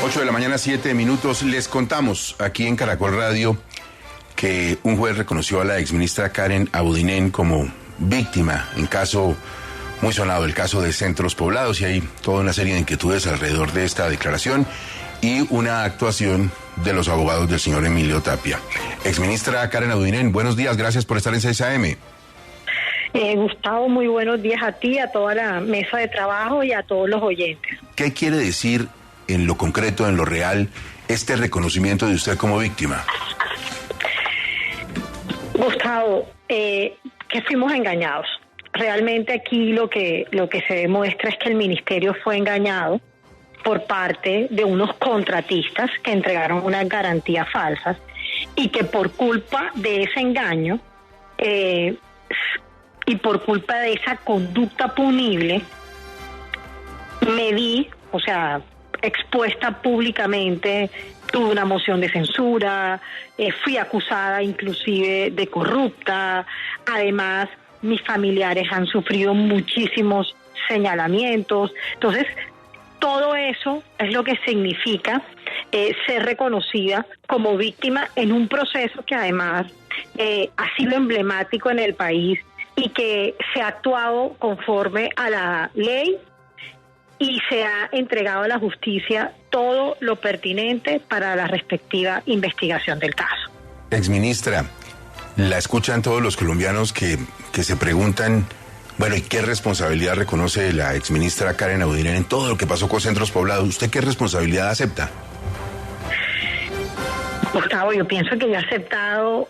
8 de la mañana, 7 minutos. Les contamos aquí en Caracol Radio que un juez reconoció a la exministra Karen Abudinen como víctima en caso muy sonado, el caso de Centros Poblados, y hay toda una serie de inquietudes alrededor de esta declaración y una actuación de los abogados del señor Emilio Tapia. Exministra Karen Abudinen, buenos días, gracias por estar en 6 AM. Gustavo, muy buenos días a ti, a toda la mesa de trabajo y a todos los oyentes. ¿Qué quiere decir en lo concreto, en lo real, este reconocimiento de usted como víctima? Gustavo, que fuimos engañados. Realmente aquí lo que se demuestra es que el ministerio fue engañado por parte de unos contratistas que entregaron unas garantías falsas y que por culpa de ese engaño y por culpa de esa conducta punible me vi, expuesta públicamente, tuve una moción de censura, fui acusada inclusive de corrupta, además mis familiares han sufrido muchísimos señalamientos. Entonces, todo eso es lo que significa ser reconocida como víctima en un proceso que además ha sido emblemático en el país y que se ha actuado conforme a la ley y se ha entregado a la justicia todo lo pertinente para la respectiva investigación del caso. Exministra, la escuchan todos los colombianos que se preguntan, bueno, ¿y qué responsabilidad reconoce la exministra Karen Abudinen en todo lo que pasó con Centros Poblados? ¿Usted qué responsabilidad acepta? Gustavo, yo pienso que yo he aceptado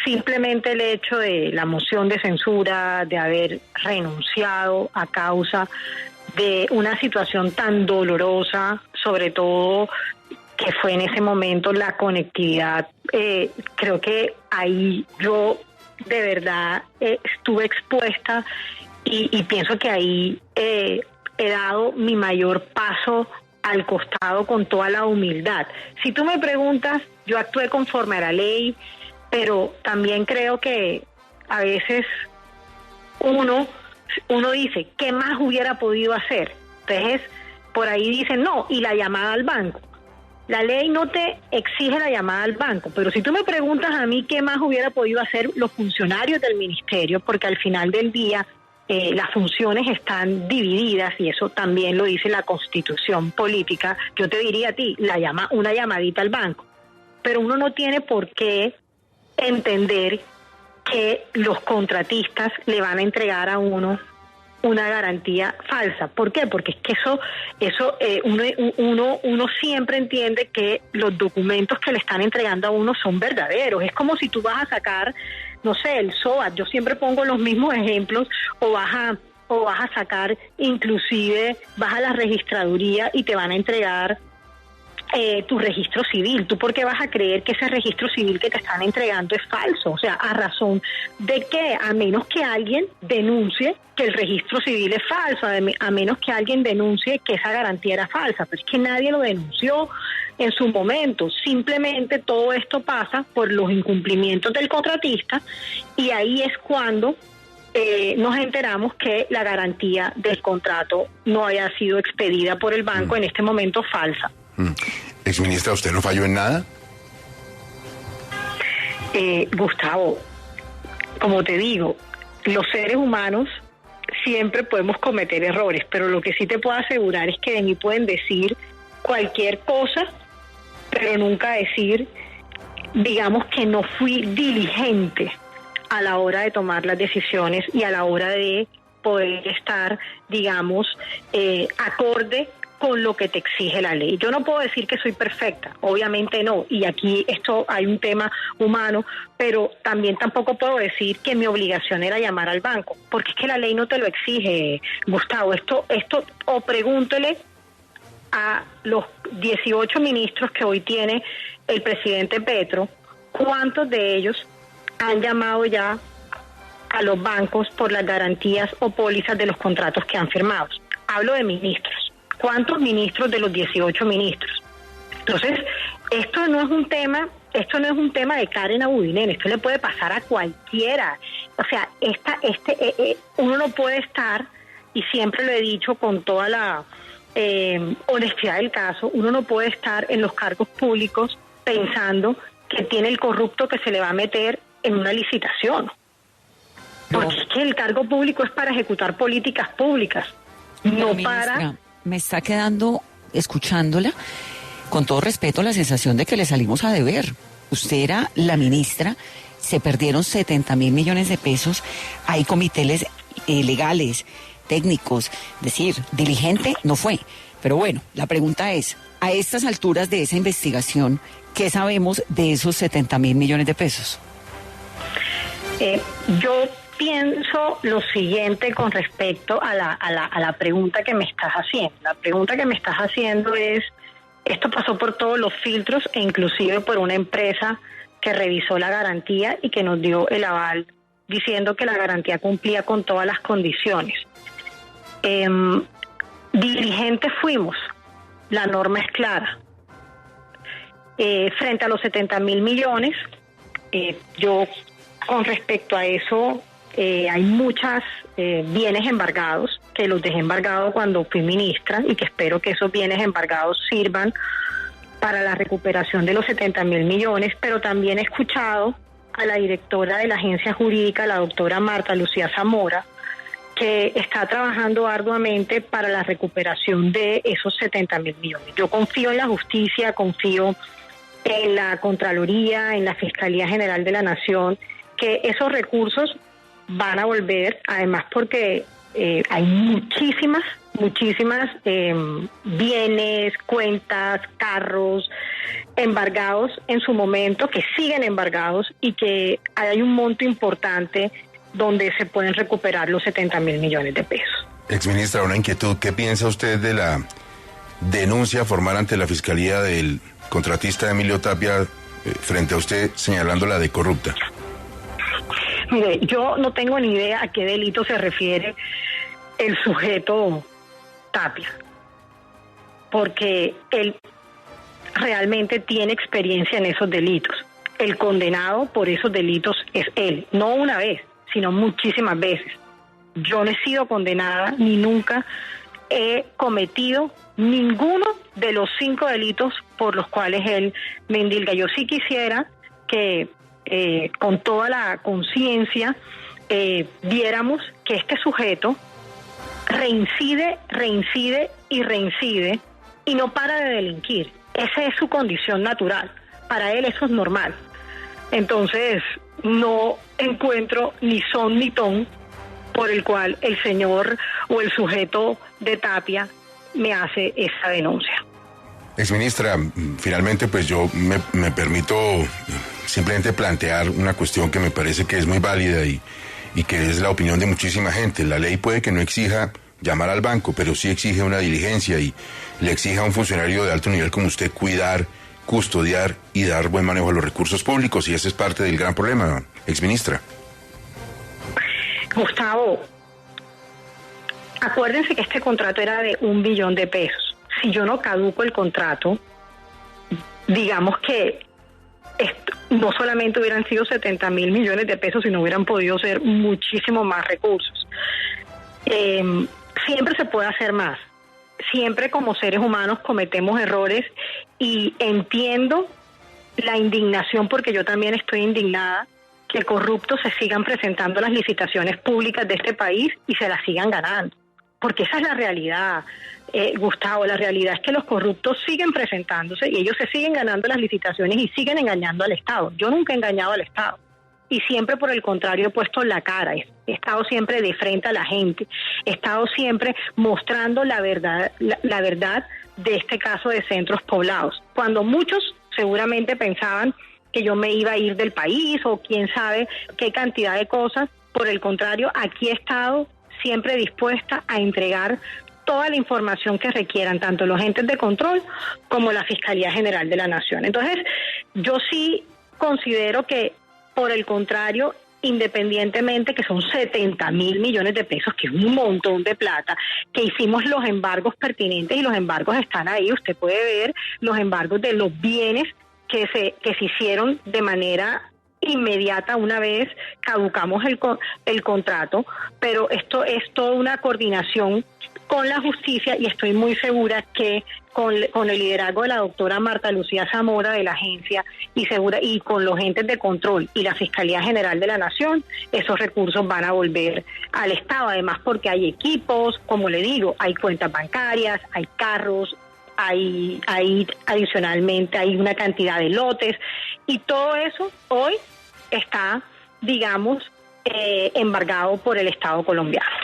simplemente el hecho de la moción de censura, de haber renunciado a causa de una situación tan dolorosa, sobre todo que fue en ese momento la conectividad. Creo que ahí yo de verdad estuve expuesta y pienso que ahí he dado mi mayor paso al costado con toda la humildad. Si tú me preguntas, yo actué conforme a la ley, pero también creo que a veces uno dice, ¿qué más hubiera podido hacer? Entonces, por ahí dicen, no, y la llamada al banco. La ley no te exige la llamada al banco, pero si tú me preguntas a mí qué más hubiera podido hacer los funcionarios del ministerio, porque al final del día las funciones están divididas y eso también lo dice la Constitución política, yo te diría a ti, una llamadita al banco. Pero uno no tiene por qué entender que los contratistas le van a entregar a uno una garantía falsa. ¿Por qué? Porque es que uno siempre entiende que los documentos que le están entregando a uno son verdaderos. Es como si tú vas a sacar, no sé, el SOAT, yo siempre pongo los mismos ejemplos, o vas a sacar, inclusive vas a la registraduría y te van a entregar tu registro civil. ¿Tú por qué vas a creer que ese registro civil que te están entregando es falso? O sea, ¿a razón de qué? A menos que alguien denuncie que el registro civil es falso, a menos que alguien denuncie que esa garantía era falsa. Pero es que nadie lo denunció en su momento. Simplemente todo esto pasa por los incumplimientos del contratista y ahí es cuando nos enteramos que la garantía del contrato no haya sido expedida por el banco, en este momento falsa. Exministra, ¿usted no falló en nada? Gustavo, como te digo, los seres humanos siempre podemos cometer errores, pero lo que sí te puedo asegurar es que de mí pueden decir cualquier cosa, pero nunca decir, digamos, que no fui diligente a la hora de tomar las decisiones y a la hora de poder estar, digamos, acorde con lo que te exige la ley. Yo no puedo decir que soy perfecta, obviamente no, y aquí hay un tema humano, pero también tampoco puedo decir que mi obligación era llamar al banco, porque es que la ley no te lo exige, Gustavo. Esto o pregúntele a los 18 ministros que hoy tiene el presidente Petro, ¿cuántos de ellos han llamado ya a los bancos por las garantías o pólizas de los contratos que han firmado? Hablo de ministros. ¿Cuántos ministros de los 18 ministros? Entonces, esto no es un tema de Karen Abudinen, esto le puede pasar a cualquiera. O sea, uno no puede estar, y siempre lo he dicho con toda la honestidad del caso. Uno no puede estar en los cargos públicos pensando que tiene el corrupto que se le va a meter en una licitación. Porque es que el cargo público es para ejecutar políticas públicas, no para... Me está quedando, escuchándola, con todo respeto, la sensación de que le salimos a deber. Usted era la ministra, se perdieron 70.000 millones de pesos, hay comités legales, técnicos, decir, diligente no fue. Pero bueno, la pregunta es, a estas alturas de esa investigación, ¿qué sabemos de esos 70.000 millones de pesos? Yo pienso lo siguiente con respecto a la pregunta que me estás haciendo. La pregunta que me estás haciendo es, esto pasó por todos los filtros e inclusive por una empresa que revisó la garantía y que nos dio el aval diciendo que la garantía cumplía con todas las condiciones. Diligentes fuimos, la norma es clara. Frente a los 70.000 millones, yo con respecto a eso, hay muchos bienes embargados, que los dejé embargados cuando fui ministra y que espero que esos bienes embargados sirvan para la recuperación de los 70.000 millones, pero también he escuchado a la directora de la agencia jurídica, la doctora Marta Lucía Zamora, que está trabajando arduamente para la recuperación de esos 70.000 millones. Yo confío en la justicia, confío en la Contraloría, en la Fiscalía General de la Nación, que esos recursos van a volver, además porque hay muchísimas bienes, cuentas, carros embargados en su momento, que siguen embargados y que hay un monto importante donde se pueden recuperar los 70.000 millones de pesos. Exministra, una inquietud. ¿Qué piensa usted de la denuncia formal ante la Fiscalía del contratista Emilio Tapia frente a usted señalándola de corrupta? Mire, yo no tengo ni idea a qué delito se refiere el sujeto Tapia, porque él realmente tiene experiencia en esos delitos. El condenado por esos delitos es él, no una vez, sino muchísimas veces. Yo no he sido condenada ni nunca he cometido ninguno de los 5 delitos por los cuales él me indilga. Yo sí quisiera que con toda la conciencia viéramos que este sujeto reincide y no para de delinquir. Esa es su condición natural. Para él eso es normal. Entonces no encuentro ni son ni ton por el cual el señor o el sujeto de Tapia me hace esa denuncia. Exministra, finalmente pues yo me permito simplemente plantear una cuestión que me parece que es muy válida y que es la opinión de muchísima gente. La ley puede que no exija llamar al banco, pero sí exige una diligencia y le exige a un funcionario de alto nivel como usted cuidar, custodiar y dar buen manejo a los recursos públicos, y ese es parte del gran problema, exministra. Gustavo, acuérdense que este contrato era de $1 billón. Si yo no caduco el contrato, digamos que no solamente hubieran sido 70.000 millones de pesos, sino hubieran podido ser muchísimo más recursos. Siempre se puede hacer más. Siempre como seres humanos cometemos errores y entiendo la indignación, porque yo también estoy indignada que corruptos se sigan presentando las licitaciones públicas de este país y se las sigan ganando. Porque esa es la realidad, Gustavo. La realidad es que los corruptos siguen presentándose y ellos se siguen ganando las licitaciones y siguen engañando al Estado. Yo nunca he engañado al Estado y siempre, por el contrario, he puesto la cara. He estado siempre de frente a la gente. He estado siempre mostrando la verdad de este caso de Centros Poblados. Cuando muchos seguramente pensaban que yo me iba a ir del país o quién sabe qué cantidad de cosas, por el contrario, aquí he estado siempre dispuesta a entregar toda la información que requieran, tanto los entes de control como la Fiscalía General de la Nación. Entonces, yo sí considero que, por el contrario, independientemente que son 70.000 millones de pesos, que es un montón de plata, que hicimos los embargos pertinentes y los embargos están ahí. Usted puede ver los embargos de los bienes que se hicieron de manera inmediata una vez caducamos el contrato, pero esto es toda una coordinación con la justicia y estoy muy segura que con el liderazgo de la doctora Marta Lucía Zamora de la agencia y con los entes de control y la Fiscalía General de la Nación, esos recursos van a volver al Estado, además porque hay equipos, como le digo, hay cuentas bancarias, hay carros, hay adicionalmente hay una cantidad de lotes y todo eso hoy está, digamos, embargado por el Estado colombiano.